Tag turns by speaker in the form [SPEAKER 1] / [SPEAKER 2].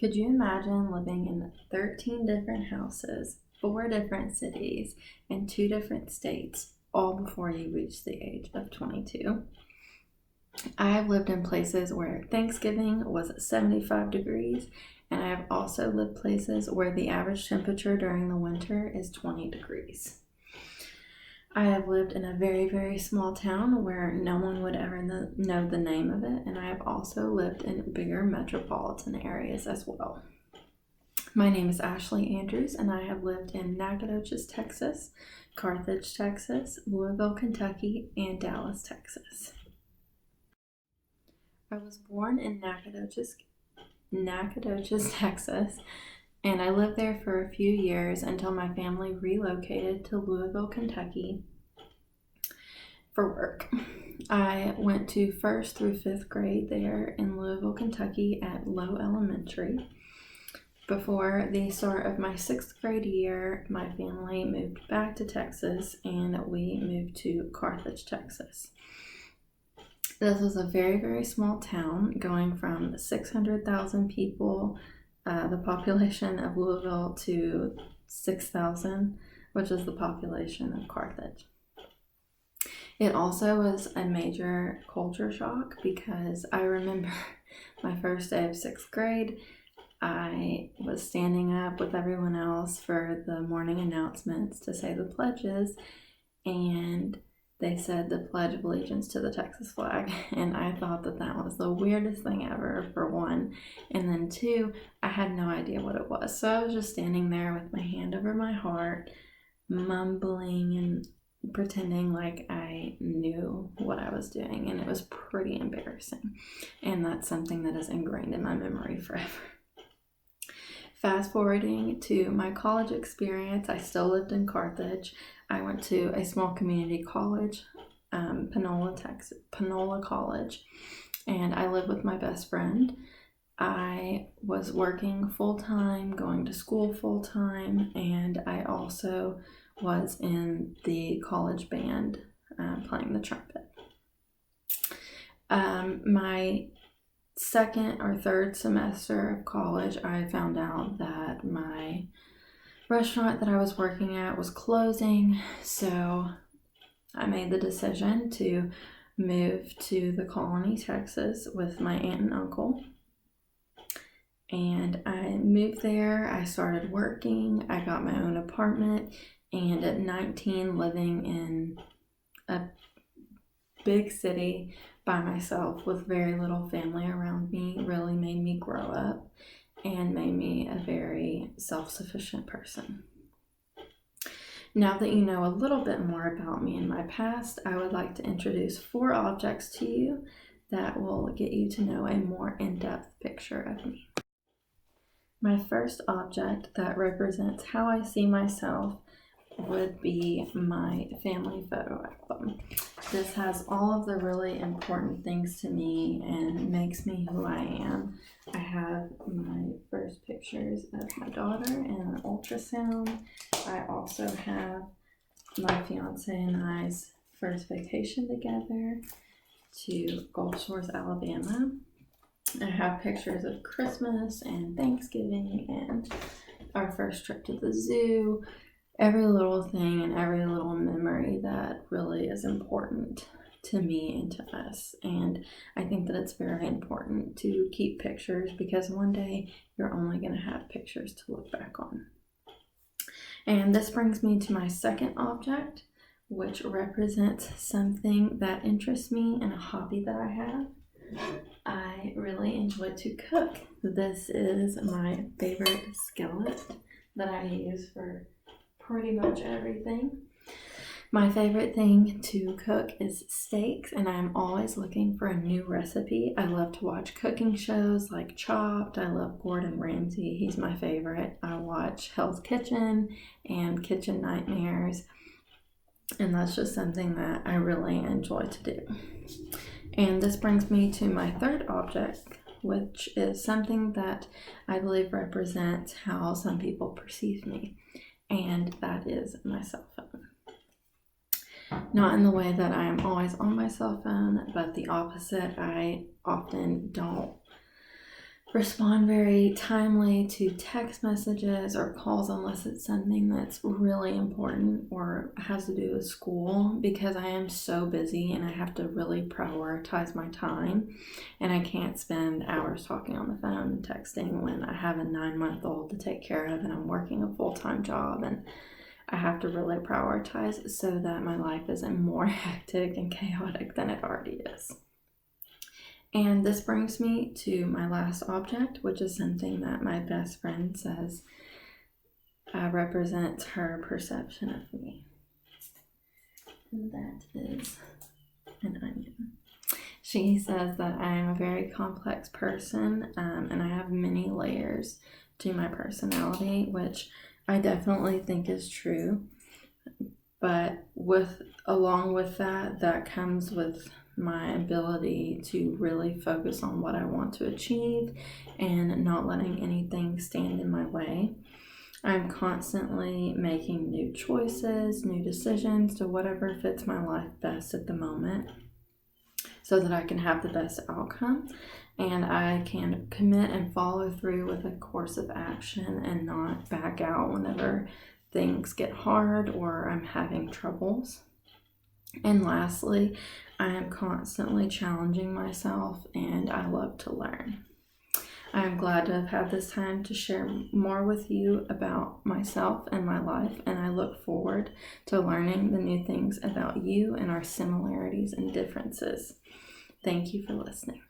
[SPEAKER 1] Could you imagine living in 13 different houses, 4 different cities, and 2 different states, all before you reach the age of 22? I have lived in places where Thanksgiving was 75 degrees, and I have also lived places where the average temperature during the winter is 20 degrees. I have lived in a very, very small town where no one would ever know the name of it, and I have also lived in bigger metropolitan areas as well. My name is Ashley Andrews, and I have lived in Nacogdoches, Texas, Carthage, Texas, Louisville, Kentucky, and Dallas, Texas. I was born in Nacogdoches, Texas, and I lived there for a few years until my family relocated to Louisville, Kentucky for work. I went to 1st through 5th grade there in Louisville, Kentucky at Low Elementary. Before the start of my 6th grade year, my family moved back to Texas and we moved to Carthage, Texas. This was a very, very small town going from 600,000 people, the population of Louisville, to 6,000, which is the population of Carthage. It also was a major culture shock because I remember my first day of 6th grade. I was standing up with everyone else for the morning announcements to say the pledges, and they said the Pledge of Allegiance to the Texas flag, and I thought that was the weirdest thing ever, for one, and then 2, I had no idea what it was, so I was just standing there with my hand over my heart, mumbling and pretending like I knew what I was doing, and it was pretty embarrassing, and that's something that is ingrained in my memory forever. Fast forwarding to my college experience, I still lived in Carthage. I went to a small community college, Panola College, and I lived with my best friend. I was working full-time, going to school full-time, and I also was in the college band playing the trumpet. My 2nd or 3rd semester of college, I found out that my restaurant that I was working at was closing, so I made the decision to move to the Colony, Texas with my aunt and uncle. And I moved there, I started working, I got my own apartment, and at 19, living in a big city by myself with very little family around me really made me grow up and made me a very self-sufficient person. Now that you know a little bit more about me and my past, I would like to introduce 4 objects to you that will get you to know a more in-depth picture of me. My first object that represents how I see myself would be my family photo album. This has all of the really important things to me and makes me who I am. I have my first pictures of my daughter in an ultrasound. I also have my fiance and I's first vacation together to Gulf Shores, Alabama. I have pictures of Christmas and Thanksgiving and our first trip to the zoo. Every little thing and every little memory that really is important to me and to us. And I think that it's very important to keep pictures because one day you're only going to have pictures to look back on. And this brings me to my second object, which represents something that interests me and a hobby that I have. I really enjoy to cook. This is my favorite skillet that I use for pretty much everything. My favorite thing to cook is steaks, and I'm always looking for a new recipe. I love to watch cooking shows like Chopped. I love Gordon Ramsay. He's my favorite. I watch Hell's Kitchen and Kitchen Nightmares, and that's just something that I really enjoy to do. And this brings me to my third object, which is something that I believe represents how some people perceive me, and that is my cell phone. Not in the way that I am always on my cell phone, but the opposite. I often don't respond very timely to text messages or calls unless it's something that's really important or has to do with school, because I am so busy and I have to really prioritize my time, and I can't spend hours talking on the phone and texting when I have a 9-month-old to take care of and I'm working a full-time job, and I have to really prioritize so that my life isn't more hectic and chaotic than it already is. And this brings me to my last object, which is something that my best friend says represents her perception of me. And that is an onion. She says that I am a very complex person, and I have many layers to my personality, which I definitely think is true. But along with that comes with my ability to really focus on what I want to achieve and not letting anything stand in my way. I'm constantly making new choices, new decisions to whatever fits my life best at the moment so that I can have the best outcome, and I can commit and follow through with a course of action and not back out whenever things get hard or I'm having troubles. And lastly, I am constantly challenging myself and I love to learn. I am glad to have had this time to share more with you about myself and my life, and I look forward to learning the new things about you and our similarities and differences. Thank you for listening.